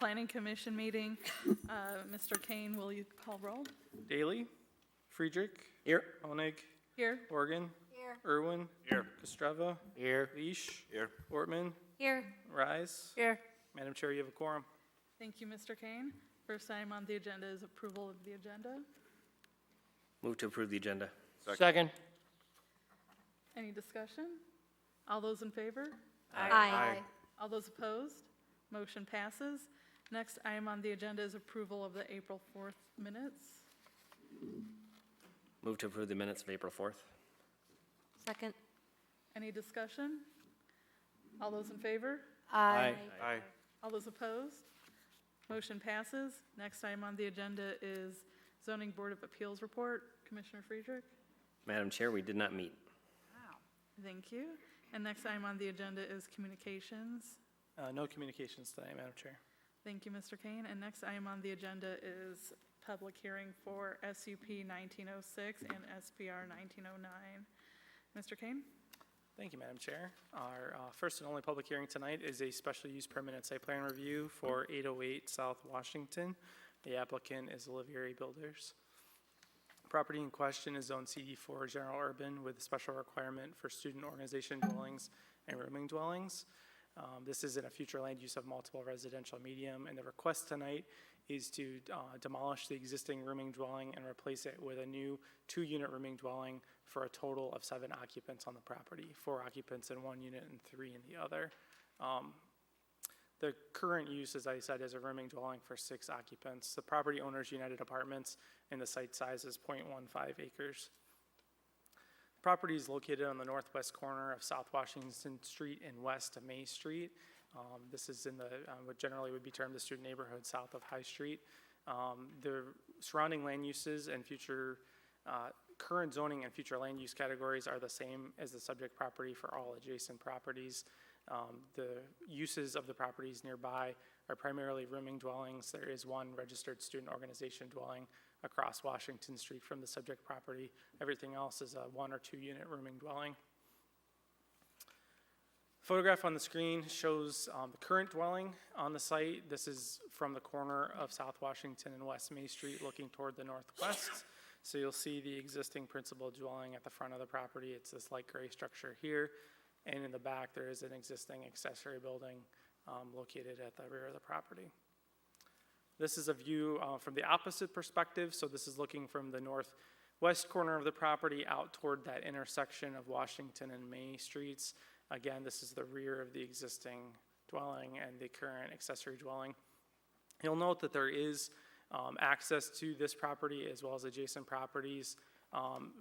Planning Commission meeting. Mr. Kane, will you call roll? Daly, Friedrich, Here. Honig, Here. Organ, Here. Irwin, Here. Kostreva, Here. Leash, Here. Ortman, Here. Rise. Here. Madam Chair, you have a quorum. Thank you, Mr. Kane. First item on the agenda is approval of the agenda. Move to approve the agenda. Second. Any discussion? All those in favor? Aye. All those opposed? Motion passes. Next item on the agenda is approval of the April 4th minutes. Move to approve the minutes of April 4th. Second. Any discussion? All those in favor? Aye. Aye. All those opposed? Motion passes. Next item on the agenda is Zoning Board of Appeals report. Commissioner Friedrich? Madam Chair, we did not meet. Thank you. And next item on the agenda is communications. No communications tonight, Madam Chair. Thank you, Mr. Kane. And next item on the agenda is public hearing for SUP 1906 and SPR 1909. Mr. Kane? Thank you, Madam Chair. Our first and only public hearing tonight is a special use permit and site plan review for 808 South Washington. The applicant is Olivieri Builders. Property in question is zone CD4 general urban with a special requirement for student organization dwellings and rooming dwellings. This is in a future land use of multiple residential medium, and the request tonight is to demolish the existing rooming dwelling and replace it with a new 2-unit rooming dwelling for a total of 7 occupants on the property, 4 occupants in one unit and 3 in the other. The current use, as I said, is a rooming dwelling for 6 occupants. The property owner's United Apartments, and the site size is 0.15 acres. The property is located on the northwest corner of South Washington Street and west of May Street. This is in the what generally would be termed the student neighborhood south of High Street. The surrounding land uses and future current zoning and future land use categories are the same as the subject property for all adjacent properties. The uses of the properties nearby are primarily rooming dwellings. There is one registered student organization dwelling across Washington Street from the subject property. Everything else is a 1 or 2 unit rooming dwelling. Photograph on the screen shows the current dwelling on the site. This is from the corner of South Washington and West May Street looking toward the northwest. So you'll see the existing principal dwelling at the front of the property. It's this light gray structure here. And in the back, there is an existing accessory building located at the rear of the property. This is a view from the opposite perspective. So this is looking from the northwest corner of the property out toward that intersection of Washington and May Streets. Again, this is the rear of the existing dwelling and the current accessory dwelling. You'll note that there is access to this property as well as adjacent properties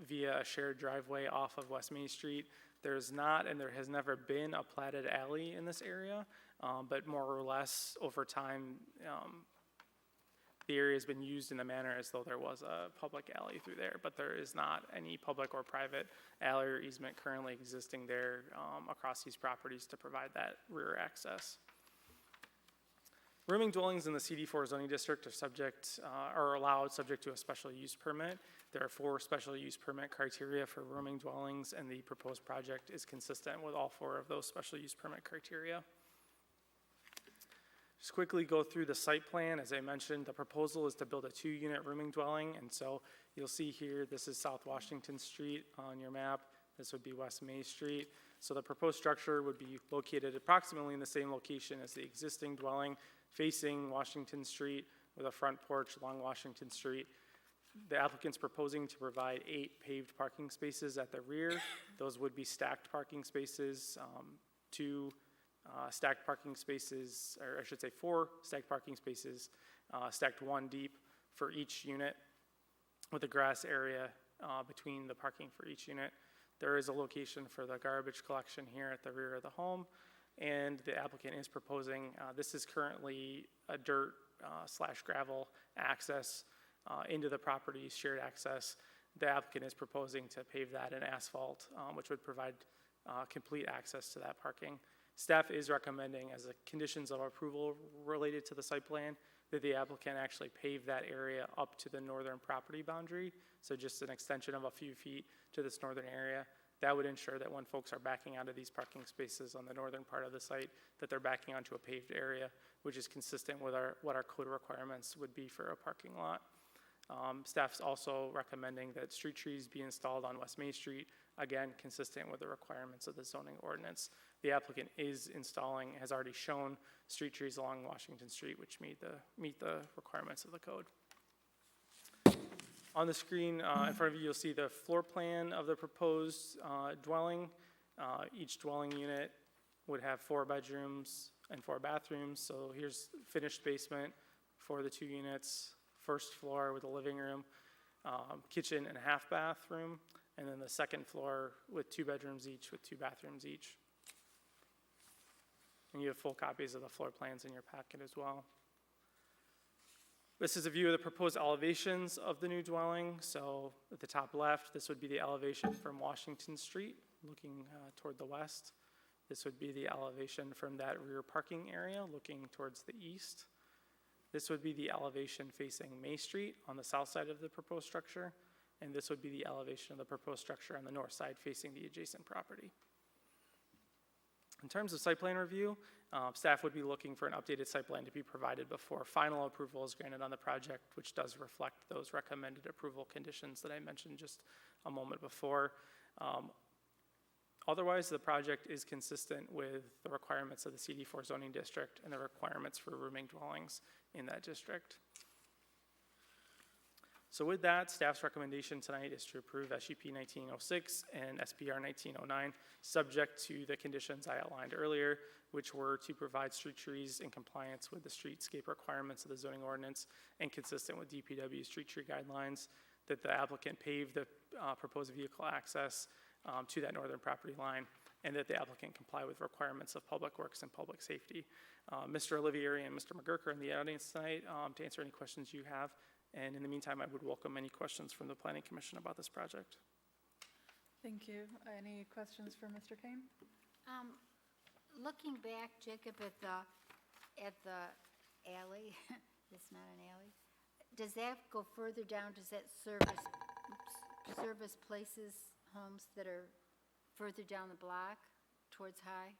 via a shared driveway off of West Main Street. There's not, and there has never been, a platted alley in this area, but more or less over time, the area has been used in the manner as though there was a public alley through there, but there is not any public or private alley or easement currently existing there across these properties to provide that rear access. Rooming dwellings in the CD4 zoning district are allowed subject to a special use permit. There are 4 special use permit criteria for rooming dwellings, and the proposed project is consistent with all 4 of those special use permit criteria. Just quickly go through the site plan. As I mentioned, the proposal is to build a 2-unit rooming dwelling, and so you'll see here, this is South Washington Street on your map. This would be West May Street. So the proposed structure would be located approximately in the same location as the existing dwelling, facing Washington Street with a front porch along Washington Street. The applicant's proposing to provide 8 paved parking spaces at the rear. Those would be stacked parking spaces, 2 stacked parking spaces, or I should say 4 stacked parking spaces, stacked 1 deep for each unit with a grass area between the parking for each unit. There is a location for the garbage collection here at the rear of the home, and the applicant is proposing, this is currently a dirt / gravel access into the property's shared access. The applicant is proposing to pave that in asphalt, which would provide complete access to that parking. Staff is recommending, as a conditions of approval related to the site plan, that the applicant actually pave that area up to the northern property boundary. So just an extension of a few feet to this northern area. That would ensure that when folks are backing out of these parking spaces on the northern part of the site, that they're backing onto a paved area, which is consistent with what our code requirements would be for a parking lot. Staff's also recommending that street trees be installed on West Main Street, again, consistent with the requirements of the zoning ordinance. The applicant has already shown street trees along Washington Street, which meet the requirements of the code. On the screen in front of you, you'll see the floor plan of the proposed dwelling. Each dwelling unit would have 4 bedrooms and 4 bathrooms. So here's finished basement for the 2 units, first floor with a living room, kitchen and a half bathroom, and then the second floor with 2 bedrooms each with 2 bathrooms each. And you have full copies of the floor plans in your packet as well. This is a view of the proposed elevations of the new dwelling. So at the top left, this would be the elevation from Washington Street, looking toward the west. This would be the elevation from that rear parking area, looking towards the east. This would be the elevation facing May Street on the south side of the proposed structure. And this would be the elevation of the proposed structure on the north side facing the adjacent property. In terms of site plan review, staff would be looking for an updated site plan to be provided before final approval is granted on the project, which does reflect those recommended approval conditions that I mentioned just a moment before. Otherwise, the project is consistent with the requirements of the CD4 zoning district and the requirements for rooming dwellings in that district. So with that, staff's recommendation tonight is to approve SUP 1906 and SPR 1909, subject to the conditions I outlined earlier, which were to provide street trees in compliance with the streetscape requirements of the zoning ordinance and consistent with DPW street tree guidelines, that the applicant pave the proposed vehicle access to that northern property line, and that the applicant comply with requirements of public works and public safety. Mr. Olivieri and Mr. McGurk are in the audience tonight to answer any questions you have. And in the meantime, I would welcome any questions from the Planning Commission about this project. Thank you. Any questions for Mr. Kane? Looking back, Jacob, at the alley, it's not an alley, does that go further down? Does that service places, homes that are further down the block towards High?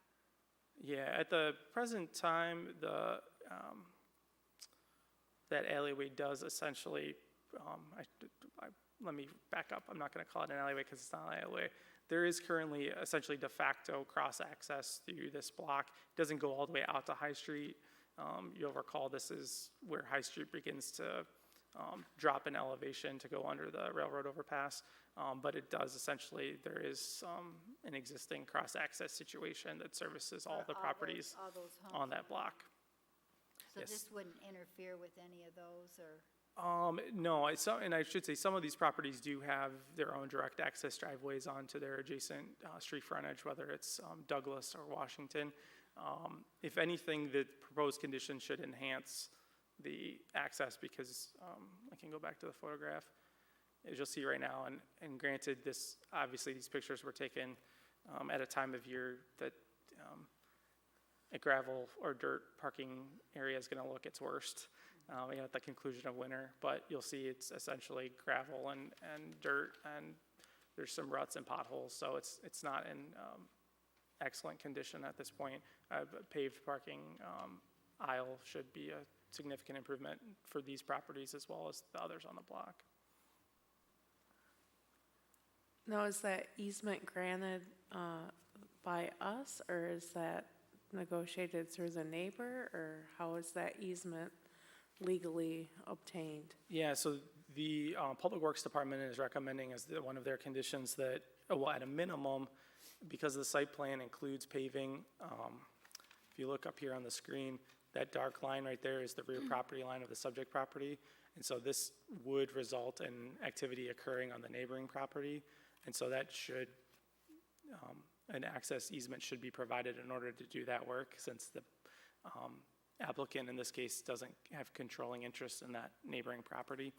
Yeah, at the present time, that alleyway does essentially, let me back up. I'm not going to call it an alleyway because it's not an alleyway. There is currently essentially de facto cross-access through this block. It doesn't go all the way out to High Street. You'll recall this is where High Street begins to drop in elevation to go under the railroad overpass. But it does essentially, there is an existing cross-access situation that services all the properties all those homes on that block. So Yes. this wouldn't interfere with any of those, or? No, and I should say some of these properties do have their own direct access driveways onto their adjacent street frontage, whether it's Douglas or Washington. If anything, the proposed condition should enhance the access because I can go back to the photograph. As you'll see right now, and granted, obviously these pictures were taken at a time of year that a gravel or dirt parking area is going to look its worst at the conclusion of winter. But you'll see it's essentially gravel and dirt, and there's some ruts and potholes. So it's not in excellent condition at this point. Paved parking aisle should be a significant improvement for these properties as well as the others on the block. Now, is that easement granted by us, or is that negotiated through the neighbor, or how is that easement legally obtained? Yeah, so the Public Works Department is recommending as one of their conditions that, well, at a minimum, because the site plan includes paving, if you look up here on the screen, that dark line right there is the rear property line of the subject property. And so this would result in activity occurring on the neighboring property. And so that should, an access easement should be provided in order to do that work, since the applicant in this case doesn't have controlling interest in that neighboring property.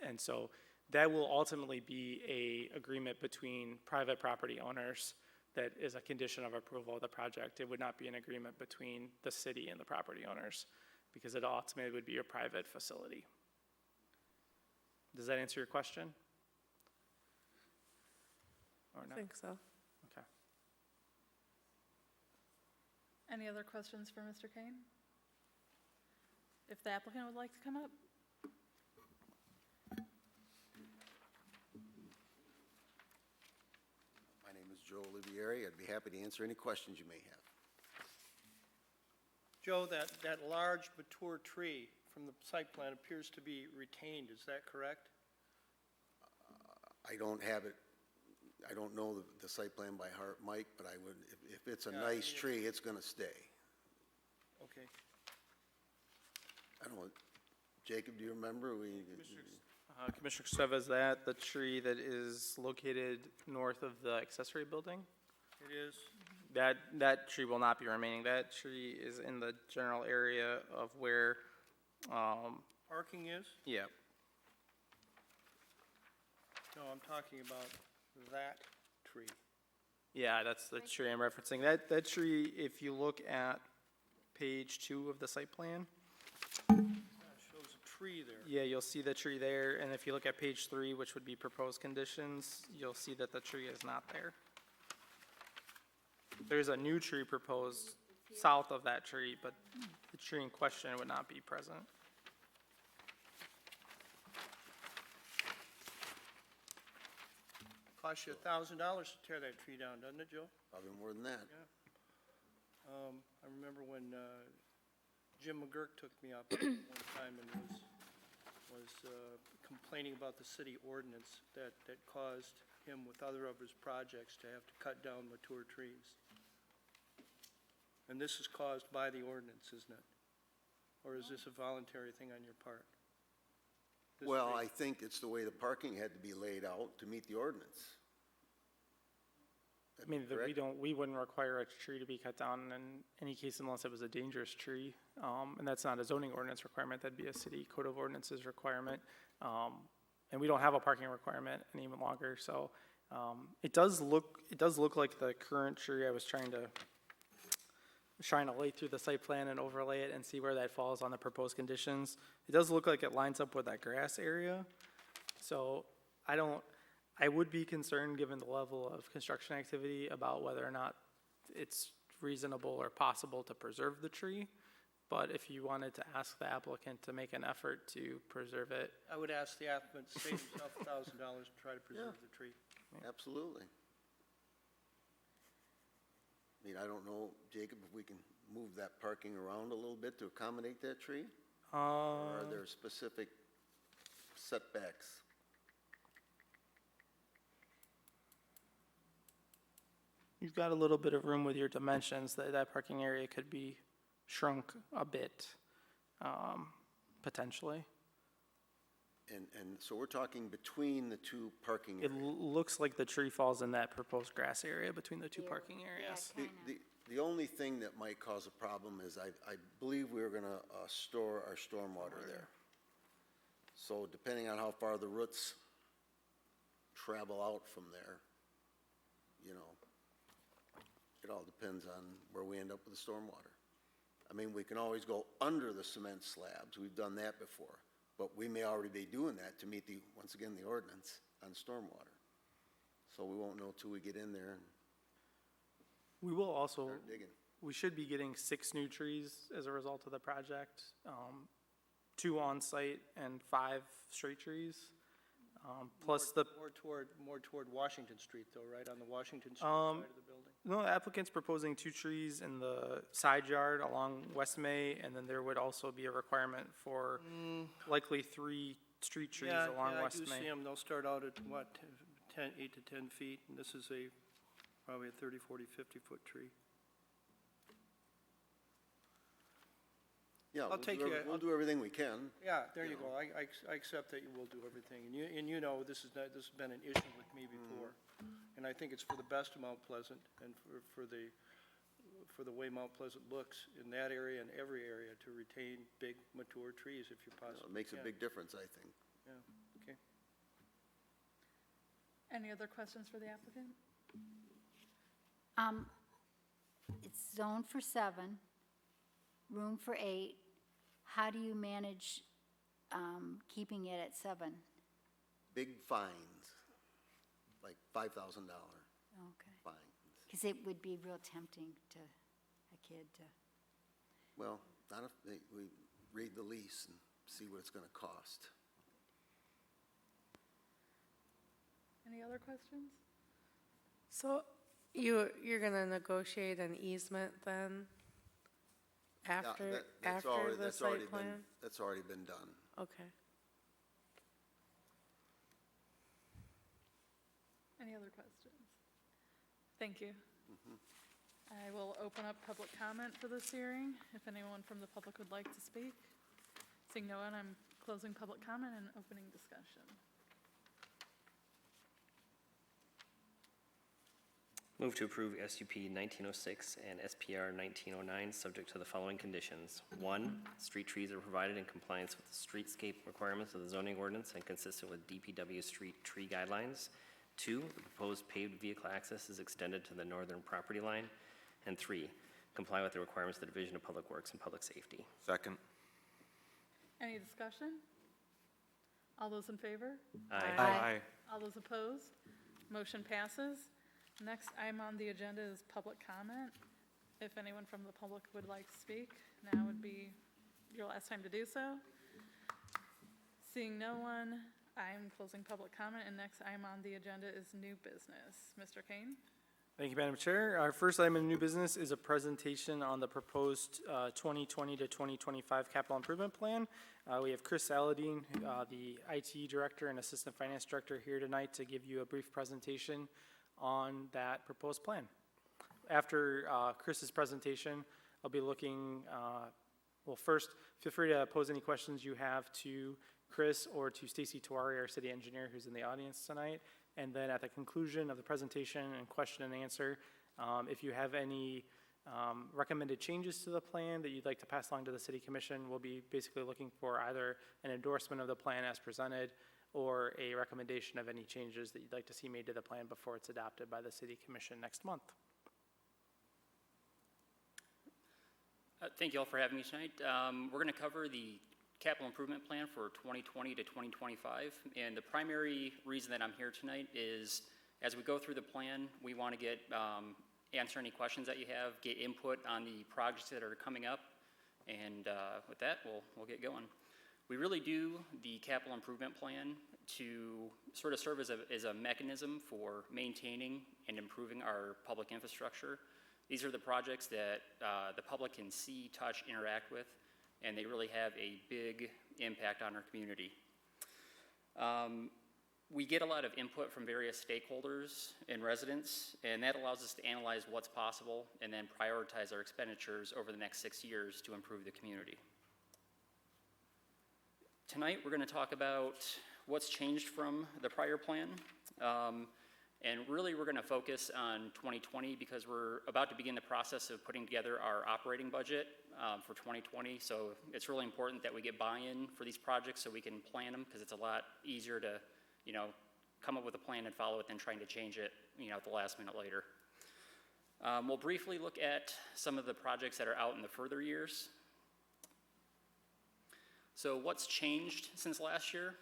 And so that will ultimately be an agreement between private property owners that is a condition of approval of the project. It would not be an agreement between the city and the property owners, because it ultimately would be a private facility. Does that answer your question? or I not? think so. Okay. Any other questions for Mr. Kane? If the applicant would like to come up? My name is Joe Olivieri. I'd be happy to answer any questions you may have. Joe, that large mature tree from the site plan appears to be retained, is that correct? I don't have it, I don't know the site plan by heart, Mike, but I would, if it's a Yeah, nice yeah. tree, it's gonna stay. Okay. I don't know, Jacob, do you remember? Commissioner Cuevas, is that the tree that is located north of the accessory building? It is? That tree will not be remaining. That tree is in the general area of where, Parking is? yeah, No, I'm talking about that tree. yeah, that's the tree I'm referencing. That tree, if you look at page 2 of the site plan, That shows a tree there. yeah, you'll see the tree there. And if you look at page 3, which would be proposed conditions, you'll see that the tree is not there. There's a new tree proposed south of that tree, but the tree in question would not be present. Costs you $1,000 to tear that tree down, doesn't it, Joe? Probably more than that. I remember when Jim McGurk took me up one time and was complaining about the city ordinance that caused him with other of his projects to have to cut down mature trees. And this is caused by the ordinance, isn't it? Or is this a voluntary thing on your part? This Well, tree? I think it's the way the parking had to be laid out to meet the ordinance. I mean, Correct? we wouldn't require a tree to be cut down in any case unless it was a dangerous tree. And that's not a zoning ordinance requirement, that'd be a city code of ordinances requirement. And we don't have a parking requirement any longer, so, it does look like the current tree. I was trying to lay through the site plan and overlay it and see where that falls on the proposed conditions. It does look like it lines up with that grass area. So I would be concerned, given the level of construction activity, about whether or not it's reasonable or possible to preserve the tree. But if you wanted to ask the applicant to make an effort to preserve it, I would ask the applicant to save himself $1,000 to try to preserve the tree. Absolutely. I mean, I don't know, Jacob, if we can move that parking around a little bit to accommodate that tree? Or are there specific setbacks? you've got a little bit of room with your dimensions, that parking area could be shrunk a bit, potentially. And so we're talking between the two parking It areas. looks like the tree falls in that proposed grass area between the two Yeah, parking areas. yeah. The only thing that might cause a problem is I believe we're gonna store our stormwater there. So depending on how far the roots travel out from there, you know, it all depends on where we end up with the stormwater. I mean, we can always go under the cement slabs, we've done that before, but we may already be doing that to meet once again, the ordinance on stormwater. So we won't know till we get in there and We will also, start digging. we should be getting 6 new trees as a result of the project, 2 on-site and 5 straight trees. Plus the, More toward Washington Street though, right, on the Washington Street Um, side of the building? no, the applicant's proposing 2 trees in the side yard along West May, and then there would also be a requirement for likely 3 street trees along West Yeah, I do see May. them, they'll start out at what, 8 to 10 feet, and this is probably a 30, 40, 50-foot tree. Yeah, I'll take you- we'll do everything we can. Yeah, there you You go, I accept that you will do everything, and you know, this has been an issue with me before. And I think it's for the best of Mount Pleasant, and for the way Mount Pleasant looks in that area and every area, to retain big, mature trees if you You know, possibly It makes a can. big difference, I think. Yeah, okay. Any other questions for the applicant? It's zoned for 7, room for 8. How do you manage keeping it at 7? Big fines, like $5,000. Okay. fine. Because it would be real tempting to a kid to, Well, not if we read the lease and see what it's gonna cost. Any other questions? So you're gonna negotiate an easement then? Yeah, After, that's after already- the that's already site been- plan? That's already been done. Okay. Any other questions? Thank you. I will open up public comment for this hearing, if anyone from the public would like to speak. Seeing no one, I'm closing public comment and opening discussion. Move to approve SUP 1906 and SPR 1909, subject to the following conditions. 1, street trees are provided in compliance with the streetscape requirements of the zoning ordinance and consistent with DPW street tree guidelines. 2, the proposed paved vehicle access is extended to the northern property line. And 3, comply with the requirements of the Division of Public Works and Public Safety. Second. Any discussion? All those in favor? Aye. All those opposed? Motion passes. Next item on the agenda is public comment. If anyone from the public would like to speak, now would be your last time to do so. Seeing no one, I'm closing public comment, and next item on the agenda is new business. Mr. Kane? Thank you, Madam Chair. Our first item in new business is a presentation on the proposed 2020 to 2025 capital improvement plan. We have Chris Saladin, the IT Director and Assistant Finance Director, here tonight to give you a brief presentation on that proposed plan. After Chris's presentation, I'll be looking, well, first, feel free to pose any questions you have to Chris or to Stacy Tawari, our city engineer, who's in the audience tonight. And then at the conclusion of the presentation and question and answer, if you have any recommended changes to the plan that you'd like to pass along to the city commission, we'll be basically looking for either an endorsement of the plan as presented or a recommendation of any changes that you'd like to see made to the plan before it's adopted by the city commission next month. Thank you all for having me tonight. We're going to cover the capital improvement plan for 2020 to 2025. And the primary reason that I'm here tonight is as we go through the plan, we want to answer any questions that you have, get input on the projects that are coming up. And with that, we'll get going. We really do the capital improvement plan to sort of serve as a mechanism for maintaining and improving our public infrastructure. These are the projects that the public can see, touch, interact with, and they really have a big impact on our community. We get a lot of input from various stakeholders and residents, and that allows us to analyze what's possible and then prioritize our expenditures over the next 6 years to improve the community. Tonight, we're going to talk about what's changed from the prior plan. And really, we're going to focus on 2020 because we're about to begin the process of putting together our operating budget for 2020. So it's really important that we get buy-in for these projects so we can plan them, because it's a lot easier to, come up with a plan and follow it than trying to change it, at the last minute later. We'll briefly look at some of the projects that are out in the further years. So what's changed since last year?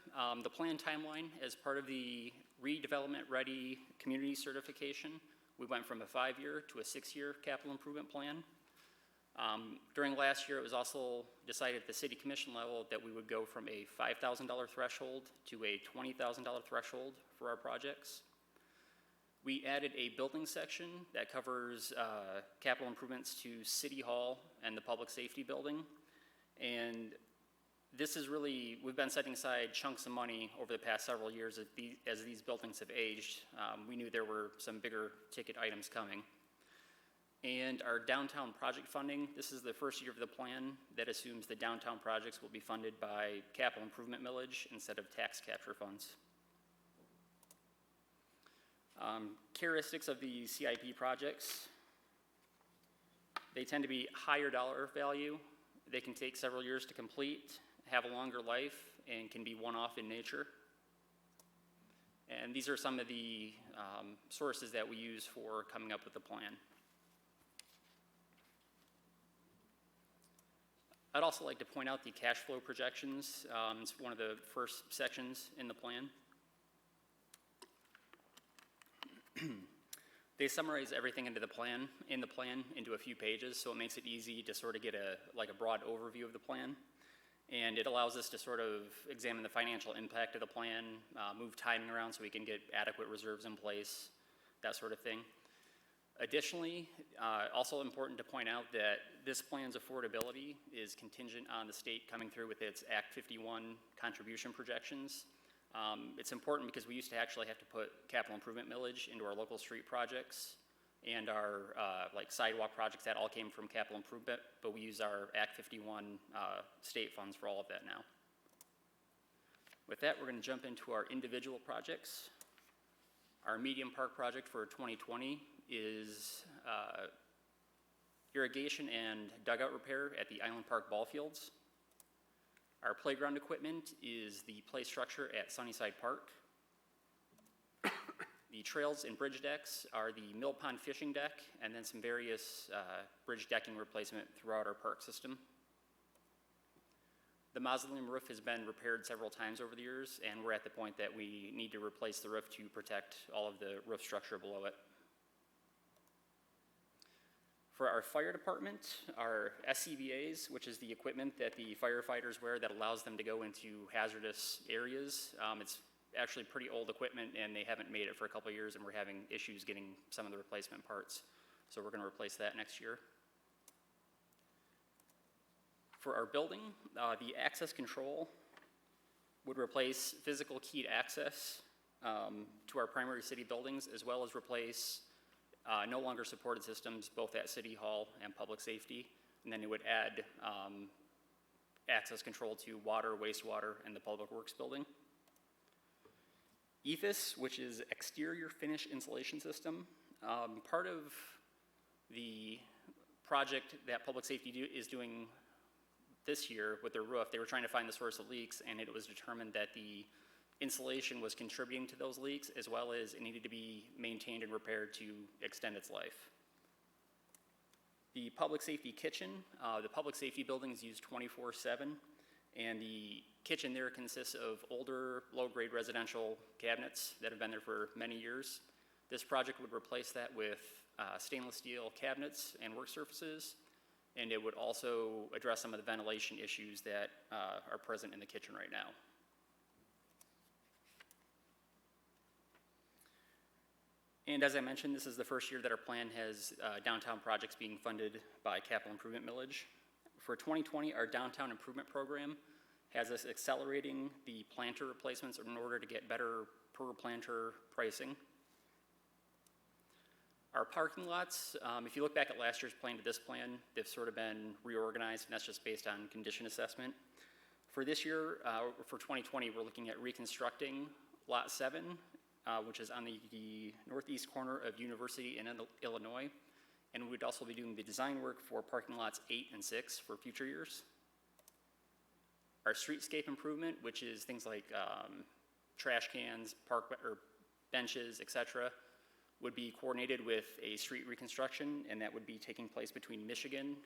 The plan timeline as part of the redevelopment ready community certification, we went from a 5-year to a 6-year capital improvement plan. During last year, it was also decided at the city commission level that we would go from a $5,000 threshold to a $20,000 threshold for our projects. We added a building section that covers capital improvements to City Hall and the Public Safety Building. And this is really, we've been setting aside chunks of money over the past several years as these buildings have aged. We knew there were some bigger ticket items coming. And our downtown project funding, this is the first year of the plan that assumes the downtown projects will be funded by capital improvement millage instead of tax capture funds. Characteristics of the CIP projects, they tend to be higher dollar value. They can take several years to complete, have a longer life, and can be one-off in nature. And these are some of the sources that we use for coming up with the plan. I'd also like to point out the cash flow projections. It's one of the first sections in the plan. They summarize everything in the plan into a few pages, so it makes it easy to sort of get a broad overview of the plan. And it allows us to sort of examine the financial impact of the plan, move timing around so we can get adequate reserves in place, that sort of thing. Additionally, also important to point out that this plan's affordability is contingent on the state coming through with its Act 51 contribution projections. It's important because we used to actually have to put capital improvement millage into our local street projects and our like sidewalk projects. That all came from capital improvement, but we use our Act 51 state funds for all of that now. With that, we're going to jump into our individual projects. Our medium park project for 2020 is irrigation and dugout repair at the Island Park ball fields. Our playground equipment is the play structure at Sunnyside Park. The trails and bridge decks are the Mill Pond fishing deck, and then some various bridge decking replacement throughout our park system. The mausoleum roof has been repaired several times over the years, and we're at the point that we need to replace the roof to protect all of the roof structure below it. For our fire department, our SCBAs, which is the equipment that the firefighters wear that allows them to go into hazardous areas, it's actually pretty old equipment and they haven't made it for a couple of years and we're having issues getting some of the replacement parts. So we're going to replace that next year. For our building, the access control would replace physical keyed access to our primary city buildings, as well as replace no longer supported systems both at City Hall and Public Safety. And then it would add access control to water, wastewater, and the Public Works building. EFIS, which is exterior finish insulation system. Part of the project that Public Safety is doing this year with their roof, they were trying to find the source of leaks, and it was determined that the insulation was contributing to those leaks, as well as it needed to be maintained and repaired to extend its life. The public safety kitchen, the public safety building is used 24/7, and the kitchen there consists of older, low-grade residential cabinets that have been there for many years. This project would replace that with stainless steel cabinets and work surfaces, and it would also address some of the ventilation issues that are present in the kitchen right now. And as I mentioned, this is the first year that our plan has downtown projects being funded by capital improvement millage. For 2020, our downtown improvement program has us accelerating the planter replacements in order to get better per planter pricing. Our parking lots, if you look back at last year's plan to this plan, they've sort of been reorganized, and that's just based on condition assessment. For this year, for 2020, we're looking at reconstructing Lot 7, which is on the northeast corner of University in Illinois, and we'd also be doing the design work for parking lots 8 and 6 for future years. Our streetscape improvement, which is things like trash cans, park or benches, etc., would be coordinated with a street reconstruction, and that would be taking place between Michigan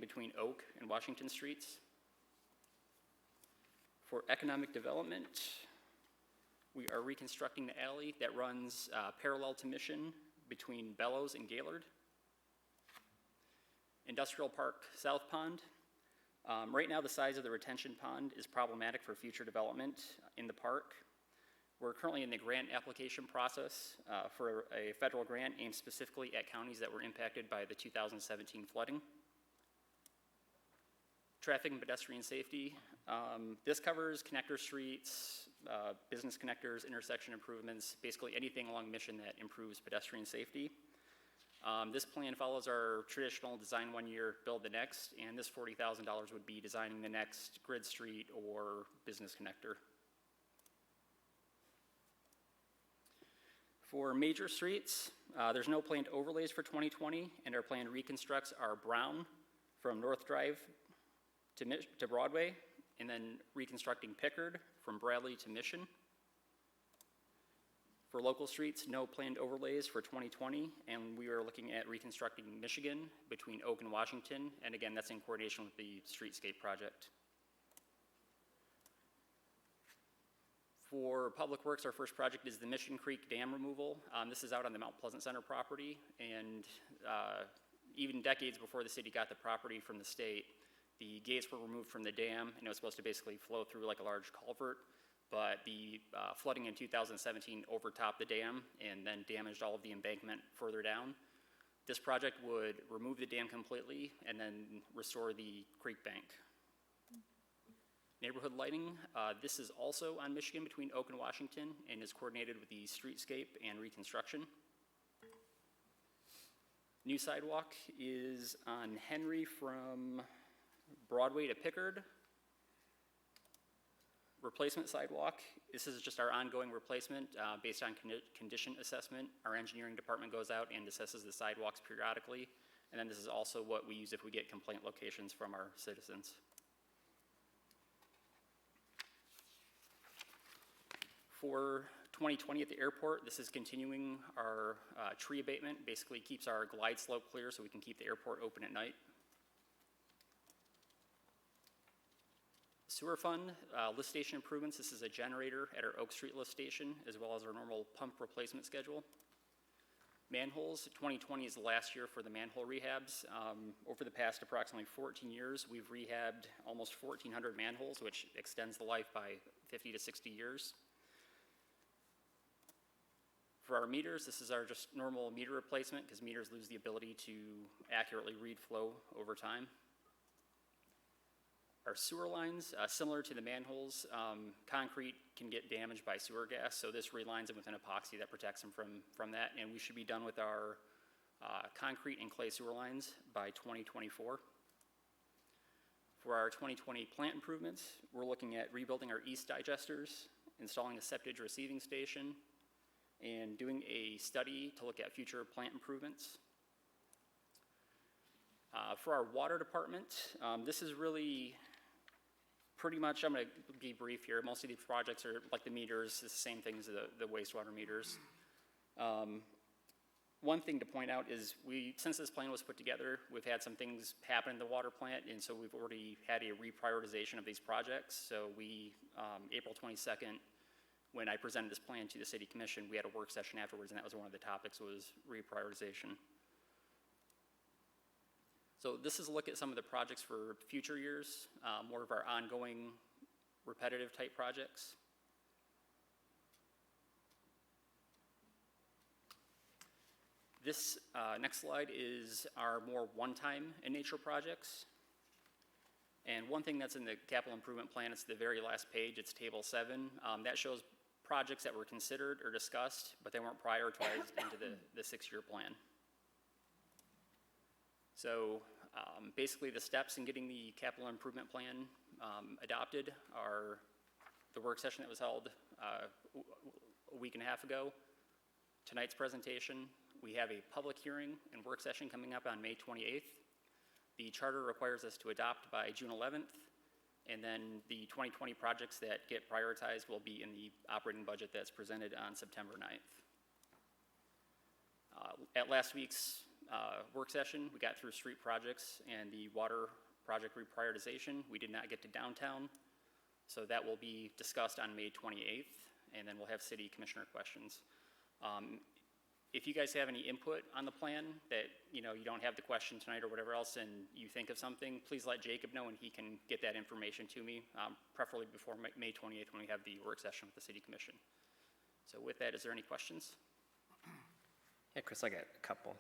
between Oak and Washington Streets. For economic development, we are reconstructing the alley that runs parallel to Mission between Bellows and Gaylord. Industrial Park South Pond. Right now, the size of the retention pond is problematic for future development in the park. We're currently in the grant application process for a federal grant aimed specifically at counties that were impacted by the 2017 flooding. Traffic and pedestrian safety. This covers connector streets, business connectors, intersection improvements, basically anything along Mission that improves pedestrian safety. This plan follows our traditional design one year, build the next, and this $40,000 would be designing the next grid street or business connector. For major streets, there's no planned overlays for 2020, and our planned reconstructs are Brown from North Drive to Broadway, and then reconstructing Pickard from Bradley to Mission. For local streets, no planned overlays for 2020, and we are looking at reconstructing Michigan between Oak and Washington, and again, that's in coordination with the streetscape project. For Public Works, our first project is the Mission Creek Dam removal. This is out on the Mount Pleasant Center property, and even decades before the city got the property from the state, the gates were removed from the dam, and it was supposed to basically flow through like a large culvert, but the flooding in 2017 overtopped the dam and then damaged all of the embankment further down. This project would remove the dam completely and then restore the creek bank. Neighborhood lighting, this is also on Michigan between Oak and Washington and is coordinated with the streetscape and reconstruction. New sidewalk is on Henry from Broadway to Pickard. Replacement sidewalk, this is just our ongoing replacement based on condition assessment. Our engineering department goes out and assesses the sidewalks periodically. And then this is also what we use if we get complaint locations from our citizens. For 2020 at the airport, this is continuing our tree abatement, basically keeps our glide slope clear so we can keep the airport open at night. Sewer fund, lift station improvements, this is a generator at our Oak Street lift station, as well as our normal pump replacement schedule. Manholes, 2020 is the last year for the manhole rehabs. Over the past approximately 14 years, we've rehabbed almost 1,400 manholes, which extends the life by 50 to 60 years. For our meters, this is our just normal meter replacement because meters lose the ability to accurately read flow over time. Our sewer lines, similar to the manholes, concrete can get damaged by sewer gas, so this relines them with an epoxy that protects them from that, and we should be done with our concrete and clay sewer lines by 2024. For our 2020 plant improvements, we're looking at rebuilding our east digesters, installing a septage receiving station, and doing a study to look at future plant improvements. For our water department, this is really pretty much, I'm going to be brief here. Most of these projects are like the meters, it's the same thing as the wastewater meters. One thing to point out is since this plan was put together, we've had some things happen in the water plant, and so we've already had a reprioritization of these projects. So April 22nd, when I presented this plan to the City Commission, we had a work session afterwards, and that was one of the topics was reprioritization. So this is a look at some of the projects for future years, more of our ongoing repetitive type projects. This next slide is our more one-time in nature projects. And one thing that's in the capital improvement plan, it's the very last page, it's table 7. That shows projects that were considered or discussed, but they weren't prioritized into the 6-year plan. So basically the steps in getting the capital improvement plan adopted are the work session that was held a week and a half ago, tonight's presentation. We have a public hearing and work session coming up on May 28th. The charter requires us to adopt by June 11th, and then the 2020 projects that get prioritized will be in the operating budget that's presented on September 9th. At last week's work session, we got through street projects and the water project reprioritization. We did not get to downtown, so that will be discussed on May 28th, and then we'll have city commissioner questions. If you guys have any input on the plan that you don't have the question tonight or whatever else, and you think of something, please let Jacob know, and he can get that information to me, preferably before May 28th when we have the work session with the City Commission. So with that, is there any questions? Yeah, Chris, I got a couple.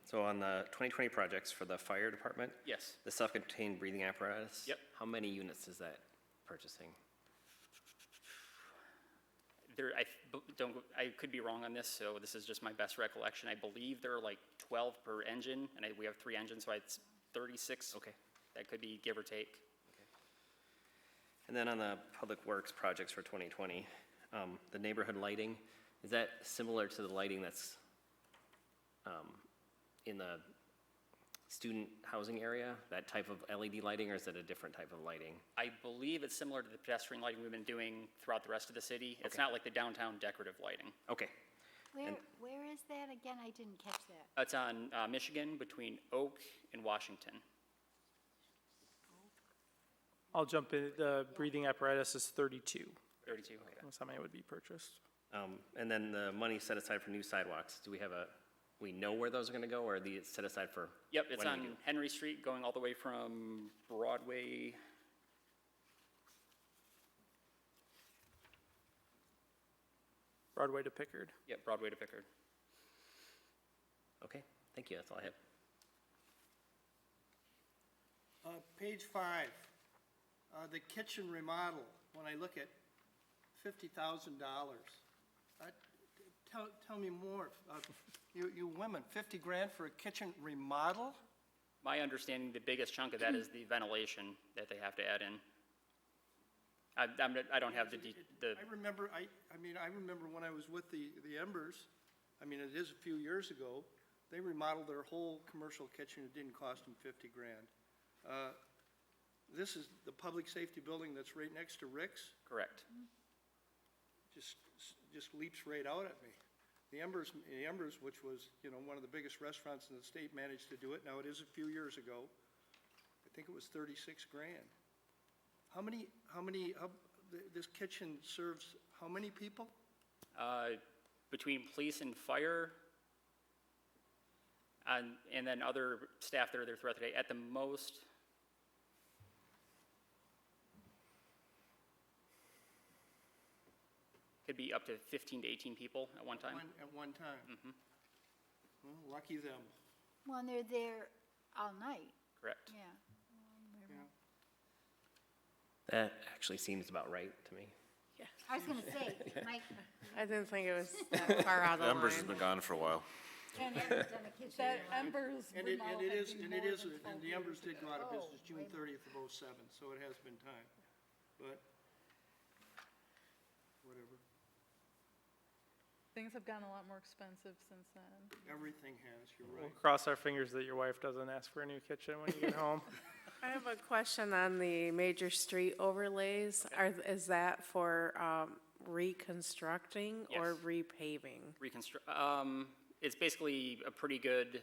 So on the 2020 projects for the fire department, Yes. the self-contained breathing apparatus. Yep. How many units is that purchasing? I could be wrong on this, so this is just my best recollection. I believe there are like 12 per engine, and we have 3 engines, so it's 36. Okay. That could be give or take. And then on the public works projects for 2020, the neighborhood lighting, is that similar to the lighting that's in the student housing area, that type of LED lighting, or is it a different type of lighting? I believe it's similar to the pedestrian lighting we've been doing throughout the rest of the city. It's not like the downtown decorative lighting. Okay. Where is that again? I didn't catch that. It's on Michigan between Oak and Washington. I'll jump in. The breathing apparatus is 32. 32, okay. That's how many would be purchased. And then the money set aside for new sidewalks, do we know where those are gonna go, or are these set aside for? Yep, it's when we on do? Henry Street, going all the way from Broadway. Broadway to Pickard. Yep, Broadway to Pickard. Okay, thank you, that's all I have. Page 5, the kitchen remodel, when I look at $50,000, tell me more. You women, 50 grand for a kitchen remodel? My understanding, the biggest chunk of that is the ventilation that they have to add in. I don't have the I remember, I remember when I was with the Embers, it is a few years ago, they remodeled their whole commercial kitchen, it didn't cost them 50 grand. This is the public safety building that's right next to Rick's, correct. just leaps right out at me. The Embers, which was, one of the biggest restaurants in the state, managed to do it. Now, it is a few years ago. I think it was 36 grand. This kitchen serves how many people? Between police and fire, and then other staff that are there throughout the day, at the most, could be up to 15 to 18 people at one time. At one time? Mhm. Well, lucky them. Well, and they're there all night, Correct. yeah. That actually seems about right to me. I was gonna say, Mike, I didn't think it was that far out of The Embers has line. been gone for a while. Ken hasn't done a kitchen That remodel. Embers And remodel it had is, been and more it is, than and 12 the Embers years did go out of ago. business June 30th of '07, so it has been time. But, whatever, Things have gotten a lot more expensive since then. everything has, you're We'll right. cross our fingers that your wife doesn't ask for a new kitchen when you get home. I have a question on the major street overlays. Is that for reconstructing or Yes. repaving? It's basically a pretty good.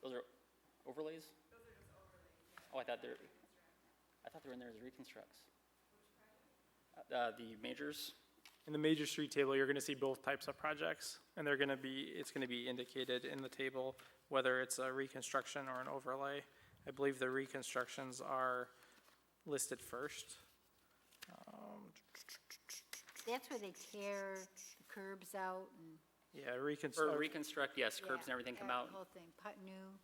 Those are overlays? Those are just overlays. Oh, I thought they were in there as reconstructs. The majors? In the major street table, you're gonna see both types of projects, and it's gonna be indicated in the table whether it's a reconstruction or an overlay. I believe the reconstructions are listed first. That's where they tear the curbs out and. Yeah, Or reconstruct, yes, curbs and yeah, everything come that out. Whole thing, put new,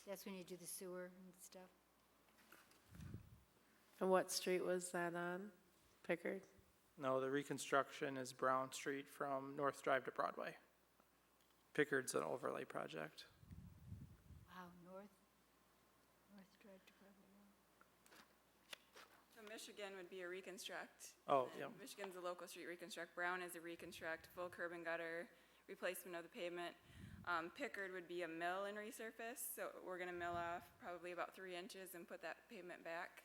that's when you do the sewer and stuff. And what street was that on? Pickard? No, the reconstruction is Brown Street from North Drive to Broadway. Pickard's an overlay project. Wow, North Drive to Broadway. So Michigan would be a reconstruct. Oh, and yeah. Michigan's a local street reconstruct. Brown is a reconstruct, full curb and gutter, replacement of the pavement. Pickard would be a mill and resurface, so we're gonna mill off probably about 3 inches and put that pavement back.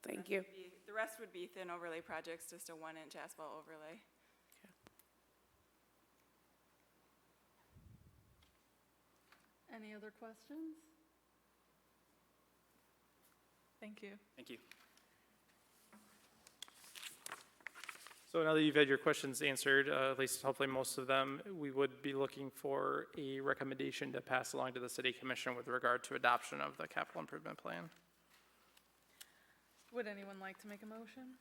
Thank you. The rest would be thin overlay projects, just a 1-inch asphalt overlay. Any other questions? Thank you. Thank you. So now that you've had your questions answered, at least hopefully most of them, we would be looking for a recommendation to pass along to the city commission with regard to adoption of the capital improvement plan. Would anyone like to make a motion?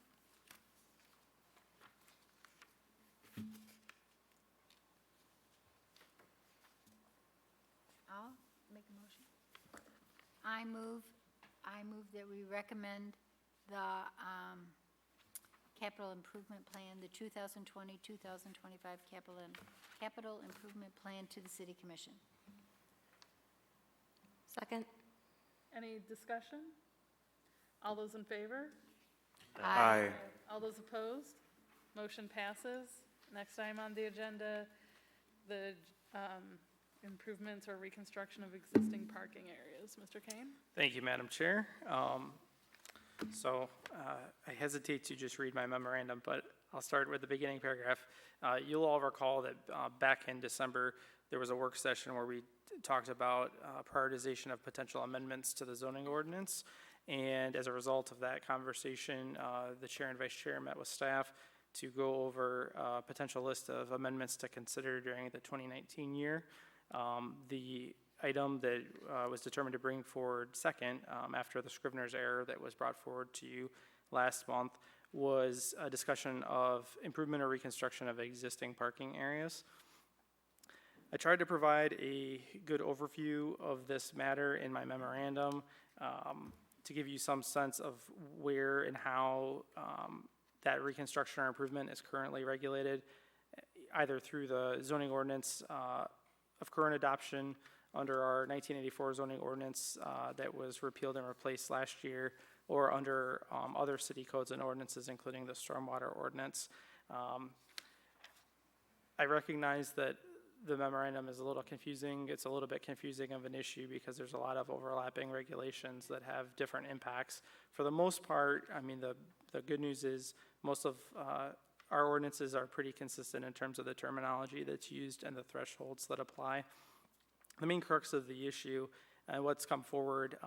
I'll make a motion. I move that we recommend the capital improvement plan, the 2020-2025 capital improvement plan to the city commission. Second? Any discussion? All those in favor? Aye. All those opposed? Motion passes. Next item on the agenda, the improvements or reconstruction of existing parking areas. Mr. Kane? Thank you, Madam Chair. I hesitate to just read my memorandum, but I'll start with the beginning paragraph. You'll all recall that back in December, there was a work session where we talked about prioritization of potential amendments to the zoning ordinance. And as a result of that conversation, the chair and vice chair met with staff to go over a potential list of amendments to consider during the 2019 year. The item that was determined to bring forward second, after the Scrivener's error that was brought forward to you last month, was a discussion of improvement or reconstruction of existing parking areas. I tried to provide a good overview of this matter in my memorandum to give you some sense of where and how that reconstruction or improvement is currently regulated, either through the zoning ordinance of current adoption under our 1984 zoning ordinance that was repealed and replaced last year, or under other city codes and ordinances, including the stormwater ordinance. I recognize that the memorandum is a little confusing. It's a little bit confusing of an issue because there's a lot of overlapping regulations that have different impacts. For the most part, I mean, the good news is most of our ordinances are pretty consistent in terms of the terminology that's used and the thresholds that apply. The main crux of the issue and what's come forward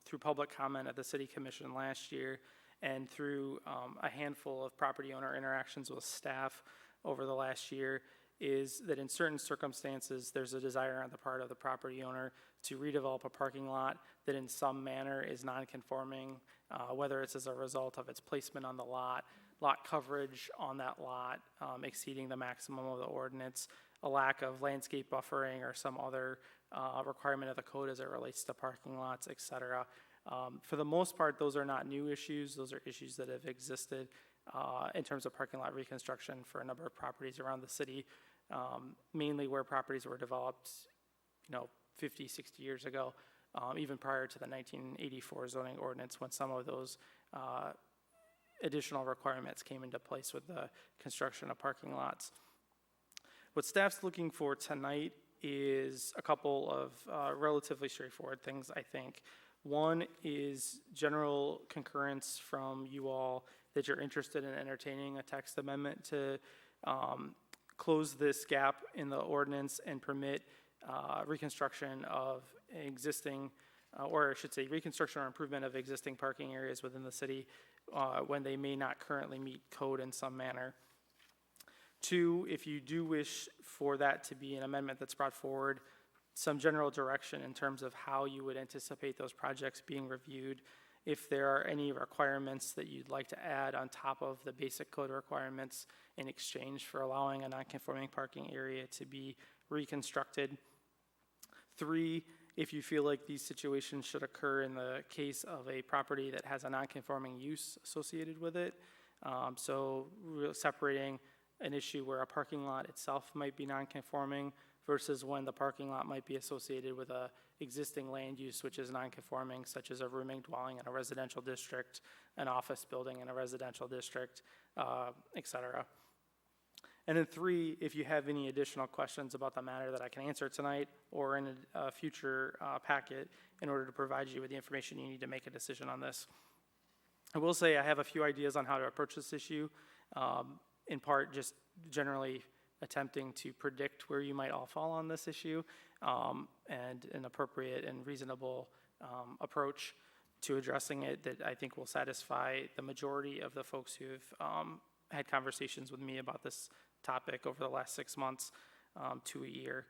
through public comment at the City Commission last year and through a handful of property owner interactions with staff over the last year is that in certain circumstances, there's a desire on the part of the property owner to redevelop a parking lot that in some manner is non-conforming, whether it's as a result of its placement on the lot coverage on that lot exceeding the maximum of the ordinance, a lack of landscape buffering or some other requirement of the code as it relates to parking lots, et cetera. For the most part, those are not new issues. Those are issues that have existed in terms of parking lot reconstruction for a number of properties around the city, mainly where properties were developed, 50, 60 years ago, even prior to the 1984 zoning ordinance when some of those additional requirements came into place with the construction of parking lots. What staff's looking for tonight is a couple of relatively straightforward things, I think. One is general concurrence from you all that you're interested in entertaining a text amendment to close this gap in the ordinance and permit reconstruction of existing, or I should say reconstruction or improvement of existing parking areas within the city when they may not currently meet code in some manner. Two, if you do wish for that to be an amendment that's brought forward, some general direction in terms of how you would anticipate those projects being reviewed, if there are any requirements that you'd like to add on top of the basic code requirements in exchange for allowing a non-conforming parking area to be reconstructed. Three, if you feel like these situations should occur in the case of a property that has a non-conforming use associated with it, so separating an issue where a parking lot itself might be non-conforming versus when the parking lot might be associated with a existing land use which is non-conforming, such as a rooming dwelling in a residential district, an office building in a residential district, et cetera. And then three, if you have any additional questions about the matter that I can answer tonight or in a future packet in order to provide you with the information you need to make a decision on this. I will say I have a few ideas on how to approach this issue, in part just generally attempting to predict where you might all fall on this issue, and an appropriate and reasonable approach to addressing it that I think will satisfy the majority of the folks who've had conversations with me about this topic over the last 6 months to a year,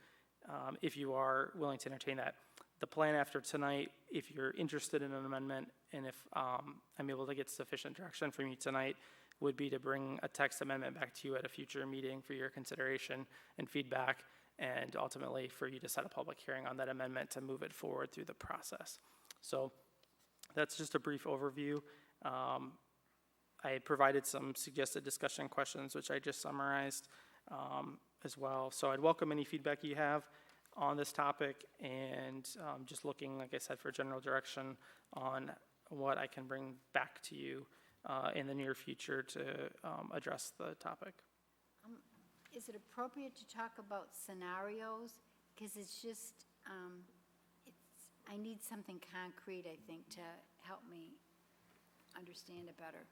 if you are willing to entertain that. The plan after tonight, if you're interested in an amendment and if I'm able to get sufficient direction from you tonight, would be to bring a text amendment back to you at a future meeting for your consideration and feedback, and ultimately for you to set a public hearing on that amendment to move it forward through the process. So that's just a brief overview. I provided some suggested discussion questions, which I just summarized as well. So I'd welcome any feedback you have on this topic, and just looking, like I said, for general direction on what I can bring back to you in the near future to address the topic. Is it appropriate to talk about scenarios? Because it's just, I need something concrete, I think, to help me understand it better.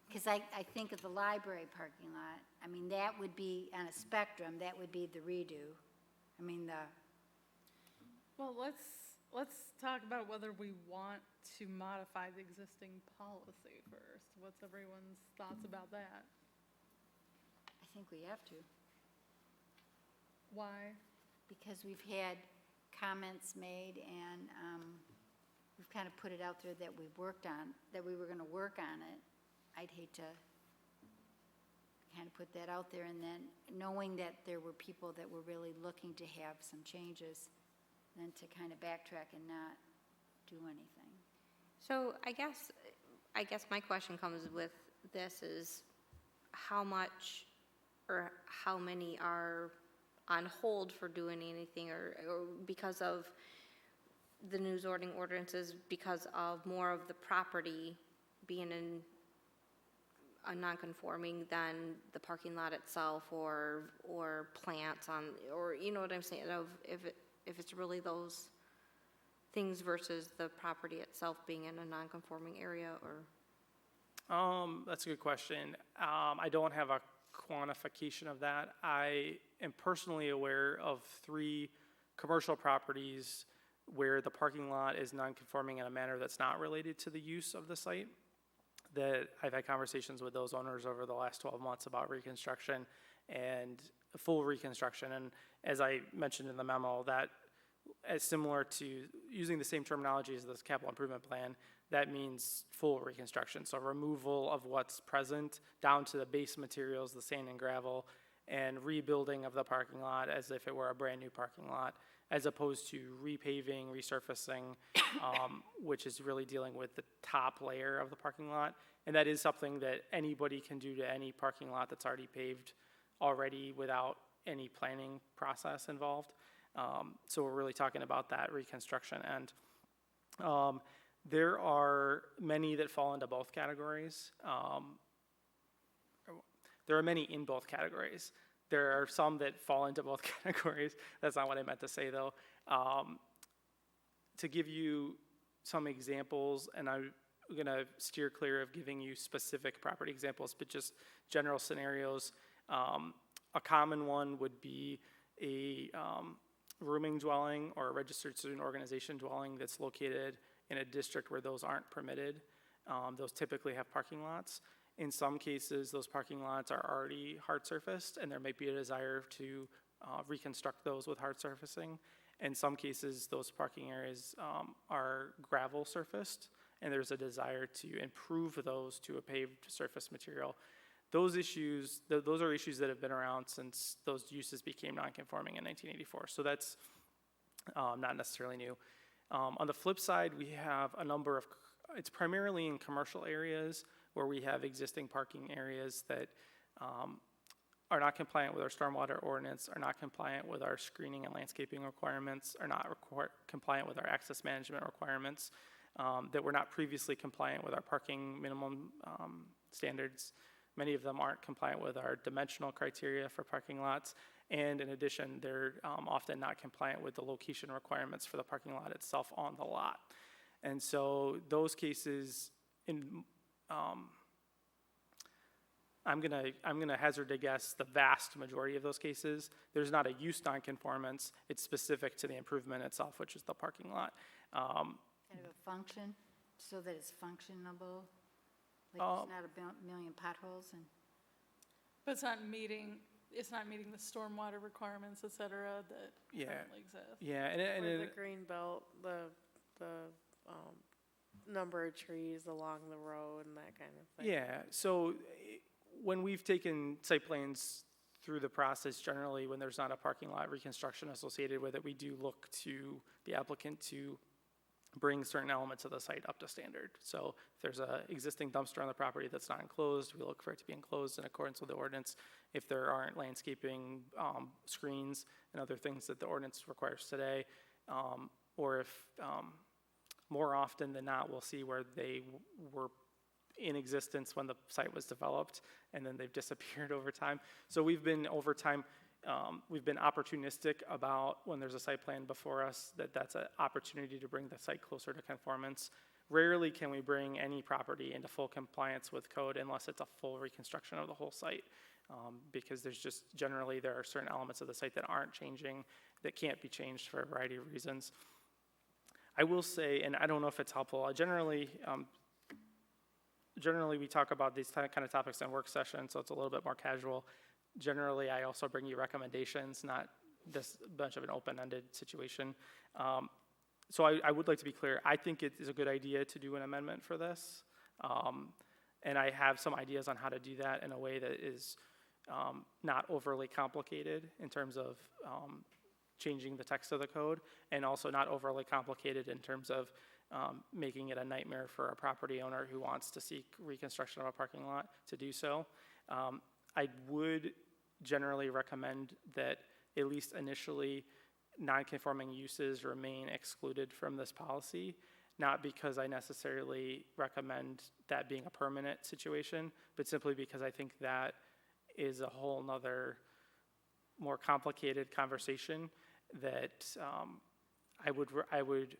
Because I think of the library parking lot, I mean, that would be on a spectrum, that would be the redo. I mean, Well, let's talk about whether we want to modify the existing policy first. What's everyone's thoughts about that? I think we have to, Why? because we've had comments made and we've kind of put it out there that we've worked on, that we were going to work on it. I'd hate to kind of put that out there, and then knowing that there were people that were really looking to have some changes, then to kind of backtrack and not do anything. So I guess my question comes with this is how much or how many are on hold for doing anything or because of the new zoning ordinances, because of more of the property being in a non-conforming than the parking lot itself or plants on, or you know what I'm saying, of if it's really those things versus the property itself being in a non-conforming area, or? That's a good question. I don't have a quantification of that. I am personally aware of 3 commercial properties where the parking lot is non-conforming in a manner that's not related to the use of the site. That I've had conversations with those owners over the last 12 months about reconstruction and full reconstruction. And as I mentioned in the memo, that is similar to using the same terminology as this capital improvement plan. That means full reconstruction. So removal of what's present down to the base materials, the sand and gravel, and rebuilding of the parking lot as if it were a brand new parking lot, as opposed to repaving, resurfacing, which is really dealing with the top layer of the parking lot. And that is something that anybody can do to any parking lot that's already paved already without any planning process involved. So we're really talking about that reconstruction end. There are many that fall into both categories. There are many in both categories. There are some that fall into both categories. That's not what I meant to say, though. To give you some examples, and I'm going to steer clear of giving you specific property examples, but just general scenarios. A common one would be a rooming dwelling or a registered student organization dwelling that's located in a district where those aren't permitted. Those typically have parking lots. In some cases, those parking lots are already hard surfaced, and there might be a desire to reconstruct those with hard surfacing. In some cases, those parking areas are gravel surfaced, and there's a desire to improve those to a paved surface material. Those issues, those are issues that have been around since those uses became non-conforming in 1984. So that's not necessarily new. On the flip side, we have a number of, it's primarily in commercial areas where we have existing parking areas that are not compliant with our stormwater ordinance, are not compliant with our screening and landscaping requirements, are not compliant with our access management requirements, that were not previously compliant with our parking minimum standards. Many of them aren't compliant with our dimensional criteria for parking lots, and in addition, they're often not compliant with the location requirements for the parking lot itself on the lot. And so those cases, I'm gonna hazard to guess the vast majority of those cases, there's not a use nonconformance, it's specific to the improvement itself, which is the parking lot. Kind of a function, so that it's functionable, like there's not a million potholes and. But it's not meeting the stormwater requirements, et cetera, that currently exist. Yeah, Or the green belt, the number of trees along the road and that kind of thing. Yeah, so when we've taken site plans through the process, generally when there's not a parking lot reconstruction associated with it, we do look to the applicant to bring certain elements of the site up to standard. So if there's an existing dumpster on the property that's not enclosed, we look for it to be enclosed in accordance with the ordinance. If there aren't landscaping screens and other things that the ordinance requires today, or if more often than not, we'll see where they were in existence when the site was developed and then they've disappeared over time. So we've been over time, we've been opportunistic about when there's a site plan before us that's an opportunity to bring the site closer to conformance. Rarely can we bring any property into full compliance with code unless it's a full reconstruction of the whole site, because there's just generally there are certain elements of the site that aren't changing, that can't be changed for a variety of reasons. I will say, and I don't know if it's helpful, generally we talk about these kind of topics in work sessions, so it's a little bit more casual. Generally, I also bring you recommendations, not this bunch of an open-ended situation. So I would like to be clear, I think it is a good idea to do an amendment for this. And I have some ideas on how to do that in a way that is not overly complicated in terms of changing the text of the code, and also not overly complicated in terms of making it a nightmare for a property owner who wants to seek reconstruction of a parking lot to do so. I would generally recommend that at least initially non-conforming uses remain excluded from this policy, not because I necessarily recommend that being a permanent situation, but simply because I think that is a whole nother more complicated conversation that I would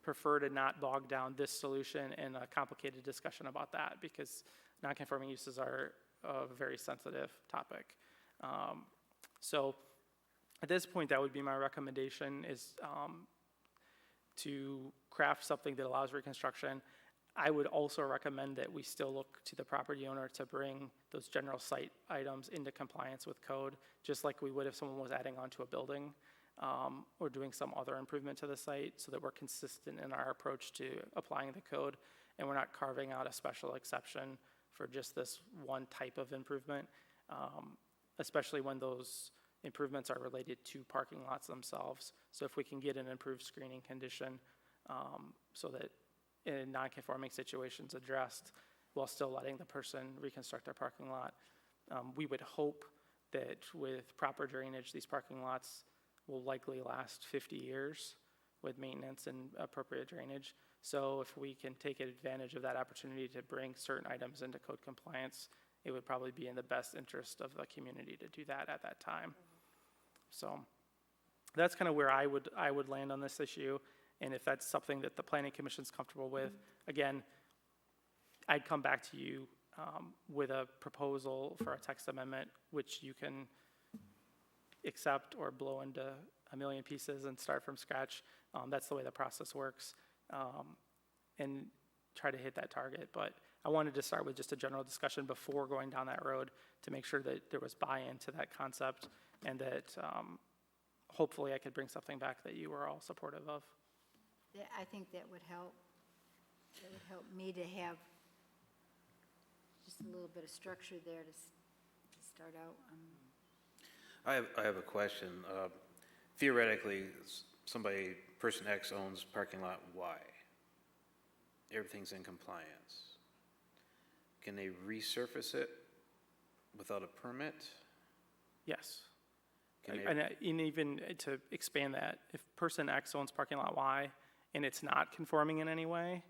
prefer to not bog down this solution in a complicated discussion about that, because non-conforming uses are a very sensitive topic. So at this point, that would be my recommendation, is to craft something that allows reconstruction. I would also recommend that we still look to the property owner to bring those general site items into compliance with code, just like we would if someone was adding onto a building or doing some other improvement to the site, so that we're consistent in our approach to applying the code, and we're not carving out a special exception for just this one type of improvement, especially when those improvements are related to parking lots themselves. So if we can get an improved screening condition so that in non-conforming situations addressed while still letting the person reconstruct their parking lot, we would hope that with proper drainage, these parking lots will likely last 50 years with maintenance and appropriate drainage. So if we can take advantage of that opportunity to bring certain items into code compliance, it would probably be in the best interest of the community to do that at that time. So that's kind of where I would land on this issue. And if that's something that the Planning Commission's comfortable with, again, I'd come back to you with a proposal for a text amendment, which you can accept or blow into a million pieces and start from scratch. That's the way the process works, and try to hit that target. But I wanted to start with just a general discussion before going down that road to make sure that there was buy-in to that concept, and that hopefully I could bring something back that you were all supportive of. I think that would help. It would help me to have just a little bit of structure there to start out. I have a question. Theoretically, person X owns parking lot Y. Everything's in compliance. Can they resurface it without a permit? Yes. Can they- And even to expand that, if person X owns parking lot Y and it's not conforming in any way,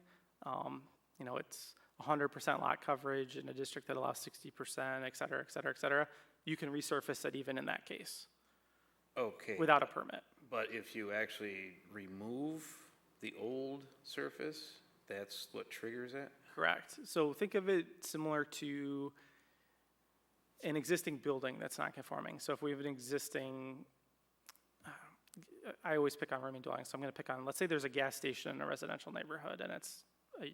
it's 100% lot coverage in a district that allows 60%, et cetera, et cetera, et cetera, you can resurface it even in that case. Okay. Without a permit. But if you actually remove the old surface, that's what triggers it? Correct. So think of it similar to an existing building that's not conforming. So if we have an existing, I always pick on rooming dwellings, so I'm going to pick on, let's say there's a gas station in a residential neighborhood and it's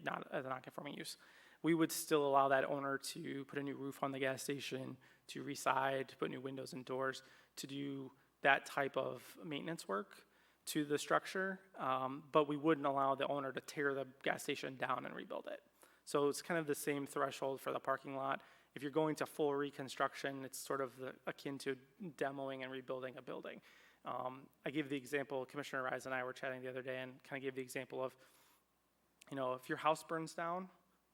not a non-conforming use. We would still allow that owner to put a new roof on the gas station, to reside, to put new windows and doors, to do that type of maintenance work to the structure, but we wouldn't allow the owner to tear the gas station down and rebuild it. So it's kind of the same threshold for the parking lot. If you're going to full reconstruction, it's sort of akin to demoing and rebuilding a building. I gave the example, Commissioner Rise and I were chatting the other day, and kind of gave the example of, if your house burns down,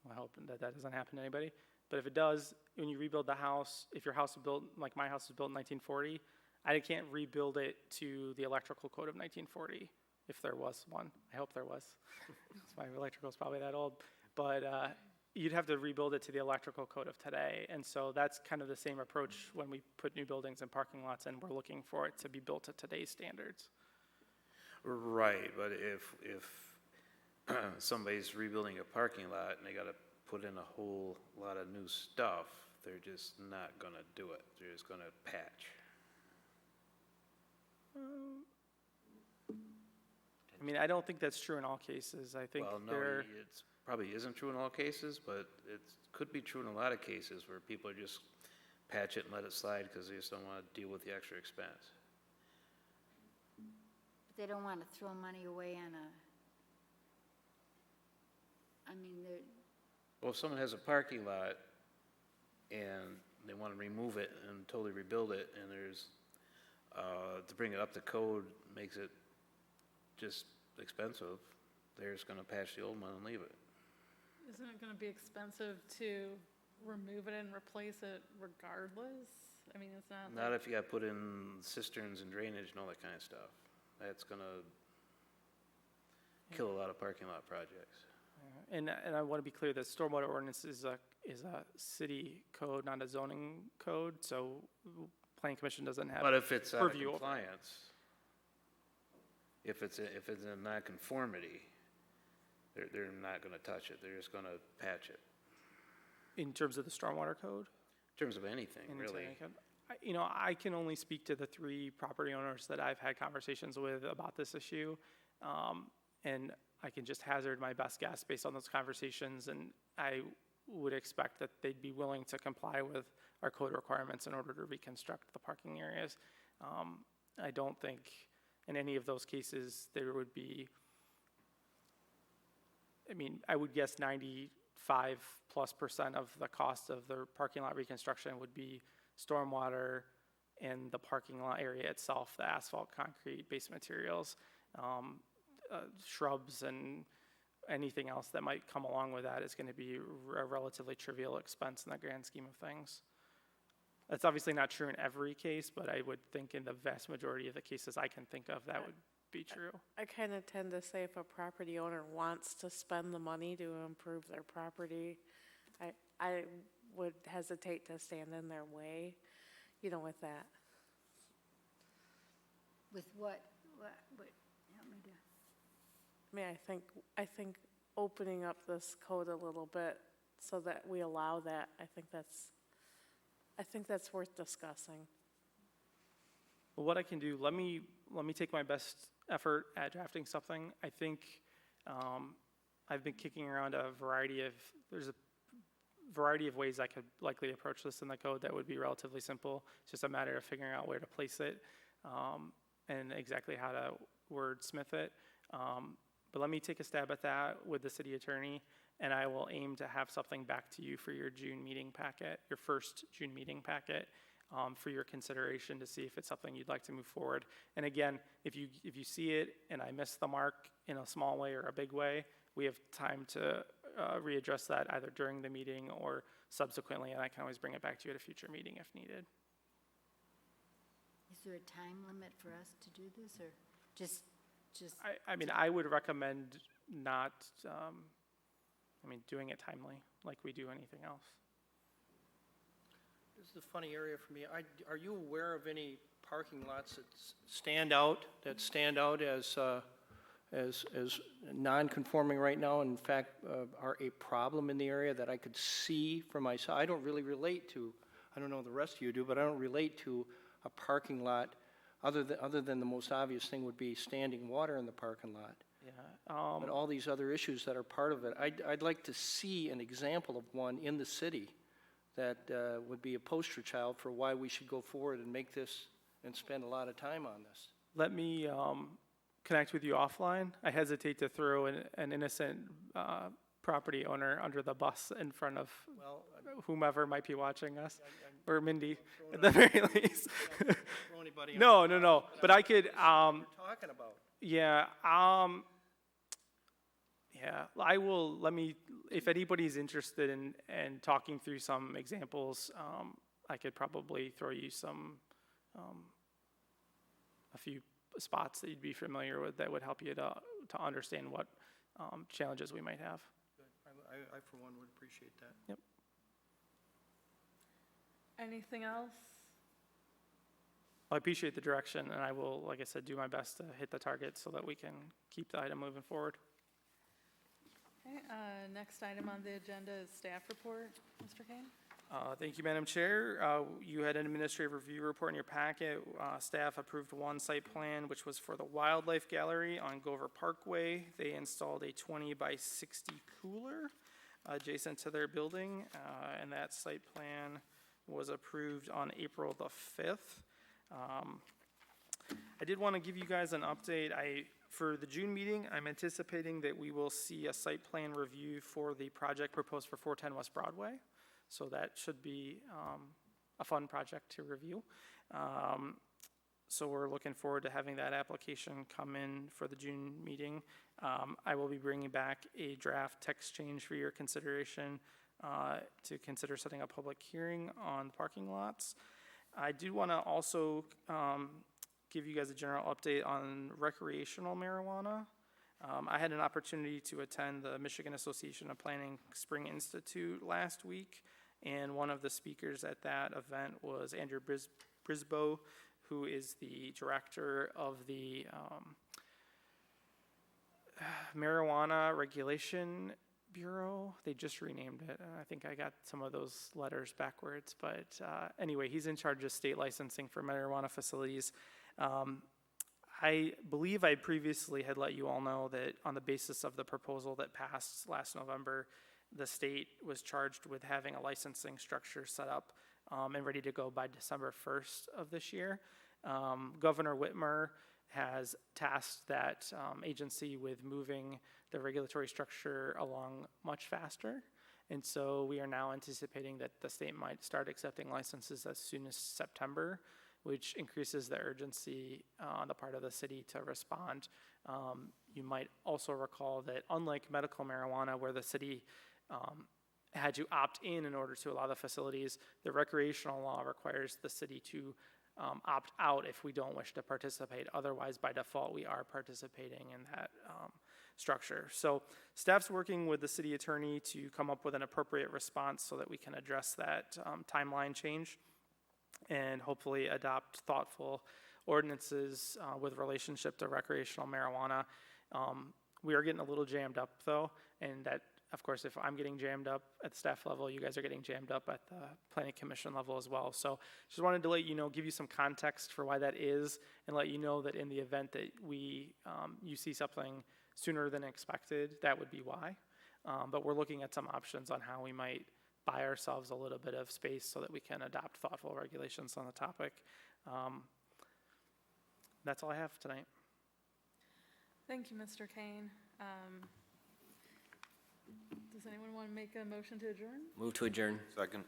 well, I hope that doesn't happen to anybody, but if it does, when you rebuild the house, if your house was built, like my house was built in 1940, I can't rebuild it to the electrical code of 1940, if there was one. I hope there was. My electrical is probably that old. But you'd have to rebuild it to the electrical code of today. And so that's kind of the same approach when we put new buildings in parking lots, and we're looking for it to be built to today's standards. Right, but if somebody's rebuilding a parking lot and they got to put in a whole lot of new stuff, they're just not going to do it. They're just going to patch. I mean, I don't think that's true in all cases. I think Well, no, there, it's probably isn't true in all cases, but it could be true in a lot of cases where people are just patch it and let it slide because they just don't want to deal with the extra expense. But they don't want to throw money away on I mean, they're, Well, if someone has a parking lot and they want to remove it and totally rebuild it, and there's, to bring it up to code makes it just expensive, they're just gonna patch the old one and leave it. Isn't it gonna be expensive to remove it and replace it regardless? I mean, it's not Not like, if you got put in cisterns and drainage and all that kind of stuff. That's gonna kill a lot of parking lot projects. and I want to be clear that stormwater ordinance is a city code, not a zoning code, so planning commission doesn't have. But if it's out of purview over it. compliance, if it's in non-conformity, they're not gonna touch it, they're just gonna patch it. In terms of the stormwater code? In terms of anything, in really. Tennessee. You know, I can only speak to the 3 property owners that I've had conversations with about this issue. And I can just hazard my best guess based on those conversations, and I would expect that they'd be willing to comply with our code requirements in order to reconstruct the parking areas. I don't think in any of those cases there would be, I mean, I would guess 95+% of the cost of the parking lot reconstruction would be stormwater and the parking lot area itself, the asphalt, concrete, base materials, shrubs, and anything else that might come along with that is going to be a relatively trivial expense in the grand scheme of things. That's obviously not true in every case, but I would think in the vast majority of the cases I can think of, that would be true. I kind of tend to say if a property owner wants to spend the money to improve their property, I would hesitate to stand in their way, with that. with what, help me to. I mean, I think opening up this code a little bit so that we allow that, I think that's worth discussing. Well, what I can do, let me take my best effort at drafting something. I think I've been kicking around there's a variety of ways I could likely approach this in the code that would be relatively simple. It's just a matter of figuring out where to place it and exactly how to wordsmith it. But let me take a stab at that with the city attorney, and I will aim to have something back to you for your June meeting packet, your first June meeting packet, for your consideration to see if it's something you'd like to move forward. And again, if you see it and I miss the mark in a small way or a big way, we have time to readdress that either during the meeting or subsequently, and I can always bring it back to you at a future meeting if needed. Is there a time limit for us to do this, or just? I mean, I would recommend not, doing it timely, like we do anything else. This is a funny area for me. Are you aware of any parking lots that stand out as non-conforming right now, in fact, are a problem in the area that I could see for myself? I don't really relate to, I don't know if the rest of you do, but I don't relate to a parking lot other than the most obvious thing would be standing water in the parking lot. Yeah. But all these other issues that are part of it, I'd like to see an example of one in the city that would be a poster child for why we should go forward and make this and spend a lot of time on this. Let me connect with you offline. I hesitate to throw an innocent property owner under the bus in front of whomever might be watching us, or Mindy, at the very least. Throw anybody No. But I could. What you're talking about. Yeah. Yeah. I will. If anybody's interested in talking through some examples, I could probably throw you a few spots that you'd be familiar with that would help you to understand what challenges we might have. Good. I for one, would appreciate that. Yep. anything else? I appreciate the direction, and I will, like I said, do my best to hit the target so that we can keep the item moving forward. Okay, next item on the agenda is staff report. Mr. Kane? Thank you, Madam Chair. You had an administrative review report in your packet. Staff approved one site plan, which was for the Wildlife Gallery on Gover Parkway. They installed a 20 by 60 cooler adjacent to their building, and that site plan was approved on April the 5th. I did want to give you guys an update. For the June meeting, I'm anticipating that we will see a site plan review for the project proposed for 410 West Broadway. So that should be a fun project to review. So we're looking forward to having that application come in for the June meeting. I will be bringing back a draft text change for your consideration to consider setting a public hearing on parking lots. I do want to also give you guys a general update on recreational marijuana. I had an opportunity to attend the Michigan Association of Planning Spring Institute last week, and one of the speakers at that event was Andrew Brisboe, who is the director of the Marijuana Regulation Bureau. They just renamed it, and I think I got some of those letters backwards, but anyway, he's in charge of state licensing for marijuana facilities. I believe I previously had let you all know that on the basis of the proposal that passed last November, the state was charged with having a licensing structure set up and ready to go by December 1st of this year. Governor Whitmer has tasked that agency with moving the regulatory structure along much faster. And so we are now anticipating that the state might start accepting licenses as soon as September, which increases the urgency on the part of the city to respond. You might also recall that unlike medical marijuana, where the city had to opt in order to allow the facilities, the recreational law requires the city to opt out if we don't wish to participate. Otherwise, by default, we are participating in that structure. So staff's working with the city attorney to come up with an appropriate response so that we can address that timeline change and hopefully adopt thoughtful ordinances with relationship to recreational marijuana. We are getting a little jammed up though, and that, of course, if I'm getting jammed up at the staff level, you guys are getting jammed up at the planning commission level as well. So just wanted to let you know, give you some context for why that is, and let you know that in the event that you see something sooner than expected, that would be why. But we're looking at some options on how we might buy ourselves a little bit of space so that we can adopt thoughtful regulations on the topic. That's all I have tonight. Thank you, Mr. Kane. Does anyone want to make a motion to adjourn? Move to adjourn. Second.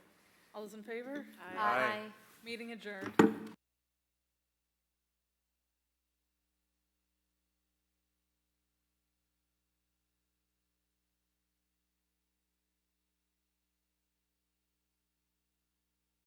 All those in favor? Aye. Meeting adjourned.